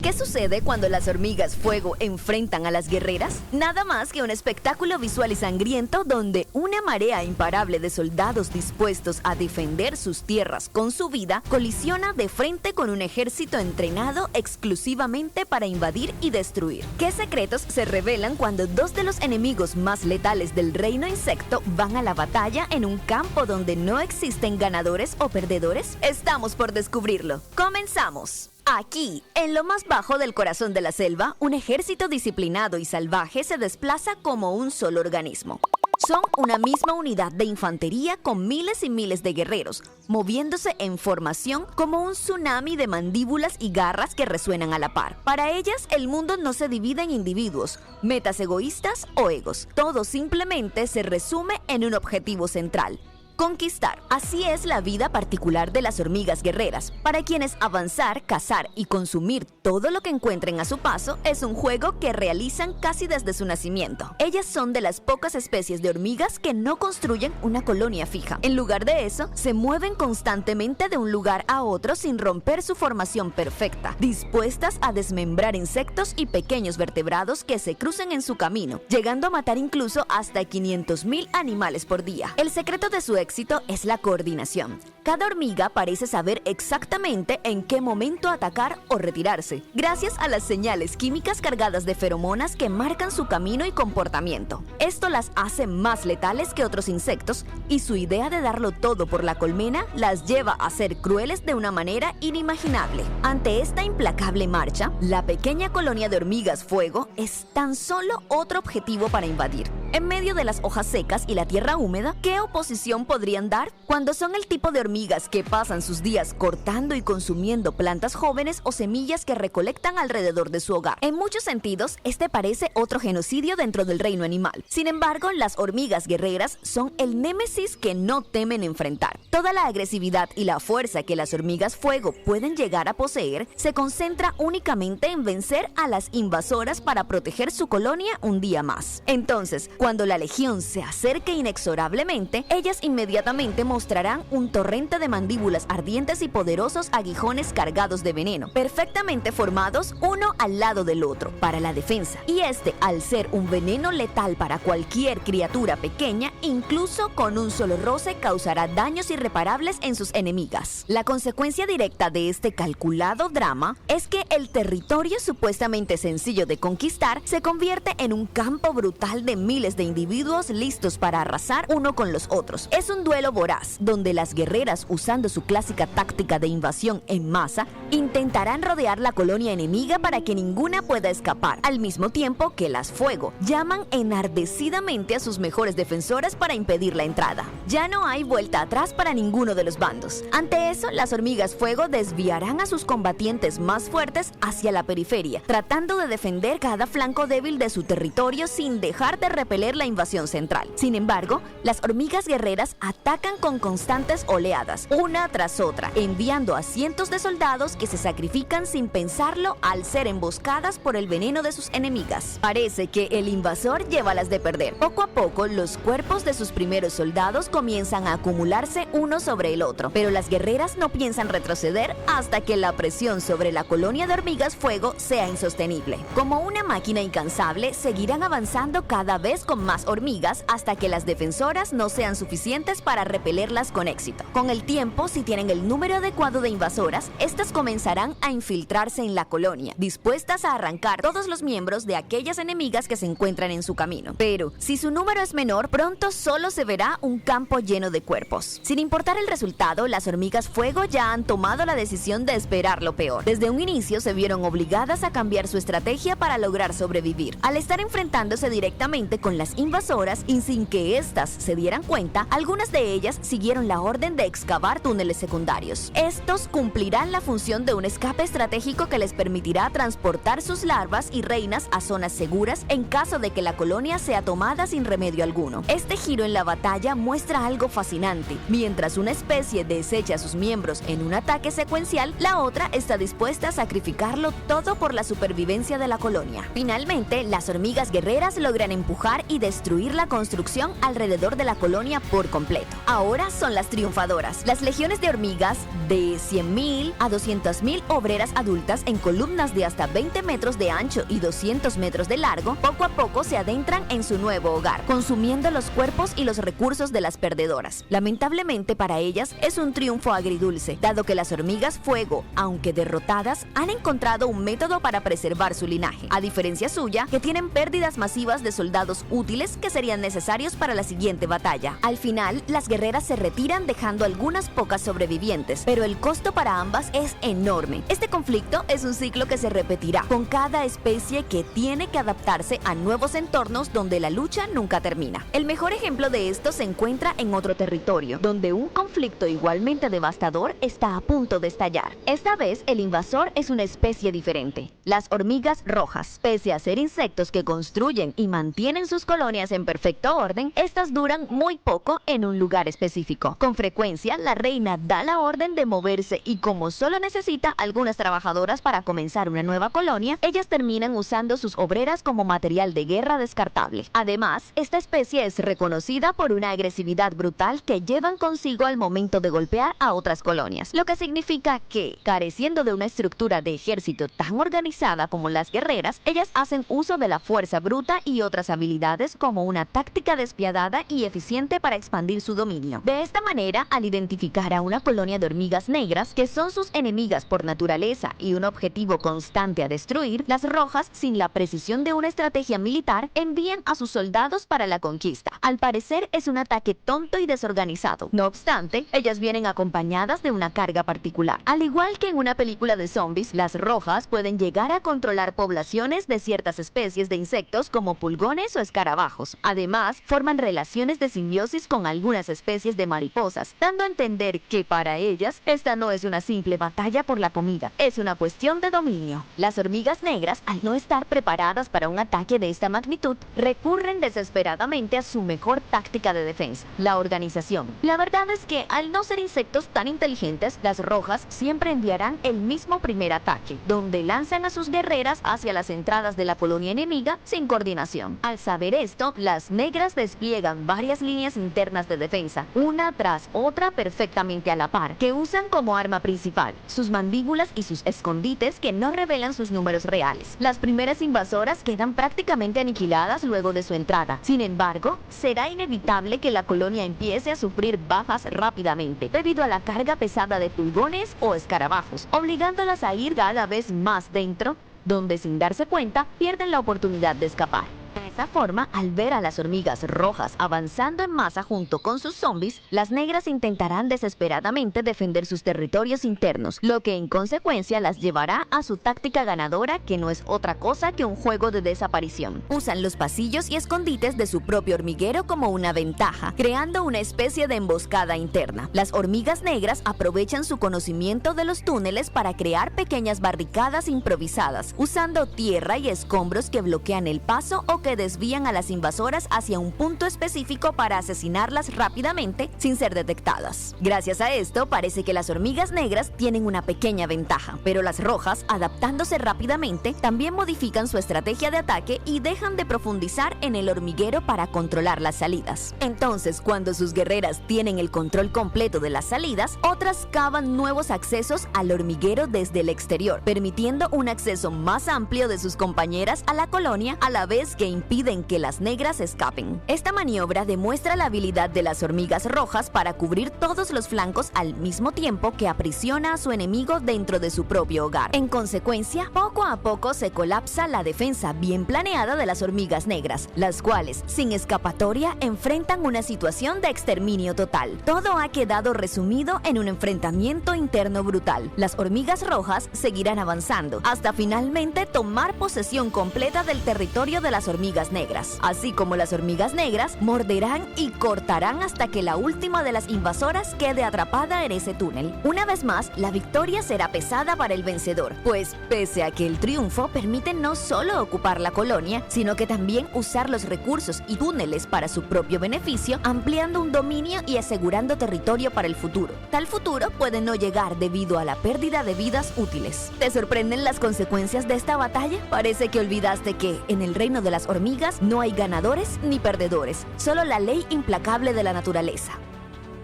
¿Qué sucede cuando las hormigas fuego enfrentan a las guerreras? Nada más que un espectáculo visual y sangriento donde una marea imparable de soldados dispuestos a defender sus tierras con su vida colisiona de frente con un ejército entrenado exclusivamente para invadir y destruir. ¿Qué secretos se revelan cuando dos de los enemigos más letales del reino insecto van a la batalla en un campo donde no existen ganadores o perdedores? Estamos por descubrirlo. ¡Comenzamos! Aquí, en lo más bajo del corazón de la selva, un ejército disciplinado y salvaje se desplaza como un solo organismo. Son una misma unidad de infantería con miles y miles de guerreros, moviéndose en formación como un tsunami de mandíbulas y garras que resuenan a la par. Para ellas, el mundo no se divide en individuos, metas egoístas o egos. Todo simplemente se resume en un objetivo central: conquistar. Así es la vida particular de las hormigas guerreras, para quienes avanzar, cazar y consumir todo lo que encuentren a su paso es un juego que realizan casi desde su nacimiento. Ellas son de las pocas especies de hormigas que no construyen una colonia fija. En lugar de eso, se mueven constantemente de un lugar a otro sin romper su formación perfecta, dispuestas a desmembrar insectos y pequeños vertebrados que se crucen en su camino, llegando a matar incluso hasta 500,000 animales por día. El secreto de su éxito es la coordinación. Cada hormiga parece saber exactamente en qué momento atacar o retirarse, gracias a las señales químicas cargadas de feromonas que marcan su camino y comportamiento. Esto las hace más letales que otros insectos y su idea de darlo todo por la colmena las lleva a ser crueles de una manera inimaginable. Ante esta implacable marcha, la pequeña colonia de hormigas fuego es tan solo otro objetivo para invadir. En medio de las hojas secas y la tierra húmeda, ¿qué oposición podrían dar? Cuando son el tipo de hormigas que pasan sus días cortando y consumiendo plantas jóvenes o semillas que recolectan alrededor de su hogar. En muchos sentidos, este parece otro genocidio dentro del reino animal. Sin embargo, las hormigas guerreras son el némesis que no temen enfrentar. Toda la agresividad y la fuerza que las hormigas fuego pueden llegar a poseer se concentra únicamente en vencer a las invasoras para proteger su colonia un día más. Entonces, cuando la legión se acerque inexorablemente, ellas inmediatamente mostrarán un torrente de mandíbulas ardientes y poderosos aguijones cargados de veneno, perfectamente formados uno al lado del otro, para la defensa. Y al ser un veneno letal para cualquier criatura pequeña, incluso con un solo roce causará daños irreparables en sus enemigas. La consecuencia directa de este calculado drama es que el territorio supuestamente sencillo de conquistar se convierte en un campo brutal de miles de individuos listos para arrasar uno con los otros. Es un duelo voraz, donde las guerreras, usando su clásica táctica de invasión en masa, intentarán rodear la colonia enemiga para que ninguna pueda escapar, al mismo tiempo que las fuego llaman enardecidamente a sus mejores defensoras para impedir la entrada. Ya no hay vuelta atrás para ninguno de los bandos. Ante eso, las hormigas fuego desviarán a sus combatientes más fuertes hacia la periferia, tratando de defender cada flanco débil de su territorio sin dejar de repeler la invasión central. Sin embargo, las hormigas guerreras atacan con constantes oleadas, una tras otra, enviando a cientos de soldados que se sacrifican sin pensarlo al ser emboscadas por el veneno de sus enemigas. Parece que el invasor lleva las de perder. Poco a poco, los cuerpos de sus primeros soldados comienzan a acumularse uno sobre el otro, pero las guerreras no piensan retroceder hasta que la presión sobre la colonia de hormigas fuego sea insostenible. Como una máquina incansable, seguirán avanzando cada vez con más hormigas hasta que las defensoras no sean suficientes para repelerlas con éxito. Con el tiempo, si tienen el número adecuado de invasoras, estas comenzarán a infiltrarse en la colonia, dispuestas a arrancar todos los miembros de aquellas enemigas que se encuentran en su camino. Pero, si su número es menor, pronto solo se verá un campo lleno de cuerpos. Sin importar el resultado, las hormigas fuego ya han tomado la decisión de esperar lo peor. Desde un inicio se vieron obligadas a cambiar su estrategia para lograr sobrevivir. Al estar enfrentándose directamente con las invasoras y sin que éstas se dieran cuenta, algunas de ellas siguieron la orden de excavar túneles secundarios. Estos cumplirán la función de un escape estratégico que les permitirá transportar sus larvas y reinas a zonas seguras en caso de que la colonia sea tomada sin remedio alguno. Este giro en la batalla muestra algo fascinante. Mientras una especie desecha a sus miembros en un ataque secuencial, la otra está dispuesta a sacrificarlo todo por la supervivencia de la colonia. Finalmente, las hormigas guerreras logran empujar y destruir la construcción alrededor de la colonia por completo. Ahora son las triunfadoras. Las legiones de hormigas, de 100.000 a 200.000 obreras adultas en columnas de hasta 20 metros de ancho y 200 metros de largo, poco a poco se adentran en su nuevo hogar, consumiendo los cuerpos y los recursos de las perdedoras. Lamentablemente para ellas es un triunfo agridulce, dado que las hormigas fuego, aunque derrotadas, han encontrado un método para preservar su linaje, a diferencia suya, que tienen pérdidas masivas de soldados útiles que serían necesarios para la siguiente batalla. Al final, las guerreras se retiran dejando algunas pocas sobrevivientes, pero el costo para ambas es enorme. Este conflicto es un ciclo que se repetirá, con cada especie que tiene que adaptarse a nuevos entornos donde la lucha nunca termina. El mejor ejemplo de esto se encuentra en otro territorio, donde un conflicto igualmente devastador está a punto de estallar. Esta vez, el invasor es una especie diferente, las hormigas rojas. Pese a ser insectos que construyen y mantienen sus colonias en perfecto orden, estas duran muy poco en un lugar específico. Con frecuencia, la reina da la orden de moverse y como solo necesita algunas trabajadoras para comenzar una nueva colonia, ellas terminan usando sus obreras como material de guerra descartable. Además, esta especie es reconocida por una agresividad brutal que llevan consigo al momento de golpear a otras colonias, lo que significa que, careciendo de una estructura de ejército tan organizada como las guerreras, ellas hacen uso de la fuerza bruta y otras habilidades como una táctica despiadada y eficiente para expandir su dominio. De esta manera, al identificar a una colonia de hormigas negras, que son sus enemigas por naturaleza y un objetivo constante a destruir, las rojas, sin la precisión de una estrategia militar, envían a sus soldados para la conquista. Al parecer es un ataque tonto y desorganizado. No obstante, ellas vienen acompañadas de una carga particular. Al igual que en una película de zombies, las rojas pueden llegar a controlar poblaciones de ciertas especies de insectos como pulgones o escarabajos. Además, forman relaciones de simbiosis con algunas especies de mariposas, dando a entender que para ellas esta no es una simple batalla por la comida, es una cuestión de dominio. Las hormigas negras, al no estar preparadas para un ataque de esta magnitud, recurren desesperadamente a su mejor táctica de defensa, la organización. La verdad es que, al no ser insectos tan inteligentes, las rojas siempre enviarán el mismo primer ataque, donde lanzan a sus guerreras hacia las entradas de la colonia enemiga sin coordinación. Al saber esto, las negras despliegan varias líneas internas de defensa, una tras otra perfectamente a la par, que usan como arma principal sus mandíbulas y sus escondites que no revelan sus números reales. Las primeras invasoras quedan prácticamente aniquiladas luego de su entrada. Sin embargo, será inevitable que la colonia empiece a sufrir bajas rápidamente, debido a la carga pesada de pulgones o escarabajos, obligándolas a ir cada vez más dentro, donde sin darse cuenta pierden la oportunidad de escapar. De esa forma, al ver a las hormigas rojas avanzando en masa junto con sus zombies, las negras intentarán desesperadamente defender sus territorios internos, lo que en consecuencia las llevará a su táctica ganadora, que no es otra cosa que un juego de desaparición. Usan los pasillos y escondites de su propio hormiguero como una ventaja, creando una especie de emboscada interna. Las hormigas negras aprovechan su conocimiento de los túneles para crear pequeñas barricadas improvisadas, usando tierra y escombros que bloquean el paso o que desvían a las invasoras hacia un punto específico para asesinarlas rápidamente sin ser detectadas. Gracias a esto, parece que las hormigas negras tienen una pequeña ventaja, pero las rojas, adaptándose rápidamente, también modifican su estrategia de ataque y dejan de profundizar en el hormiguero para controlar las salidas. Entonces, cuando sus guerreras tienen el control completo de las salidas, otras cavan nuevos accesos al hormiguero desde el exterior, permitiendo un acceso más amplio de sus compañeras a la colonia, a la vez que impiden que las negras escapen. Esta maniobra demuestra la habilidad de las hormigas rojas para cubrir todos los flancos al mismo tiempo que aprisiona a su enemigo dentro de su propio hogar. En consecuencia, poco a poco se colapsa la defensa bien planeada de las hormigas negras, las cuales, sin escapatoria, enfrentan una situación de exterminio total. Todo ha quedado resumido en un enfrentamiento interno brutal. Las hormigas rojas seguirán avanzando hasta finalmente tomar posesión completa del territorio de las hormigas negras. Así como las hormigas negras, morderán y cortarán hasta que la última de las invasoras quede atrapada en ese túnel. Una vez más, la victoria será pesada para el vencedor, pues pese a que el triunfo permite no solo ocupar la colonia, sino que también usar los recursos y túneles para su propio beneficio, ampliando un dominio y asegurando territorio para el futuro. Tal futuro puede no llegar debido a la pérdida de vidas útiles. ¿Te sorprenden las consecuencias de esta batalla? Parece que olvidaste que, en el reino de las hormigas hormigas no hay ganadores ni perdedores, solo la ley implacable de la naturaleza.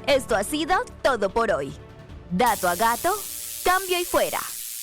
Esto ha sido todo por hoy. Dato a gato, cambio y fuera.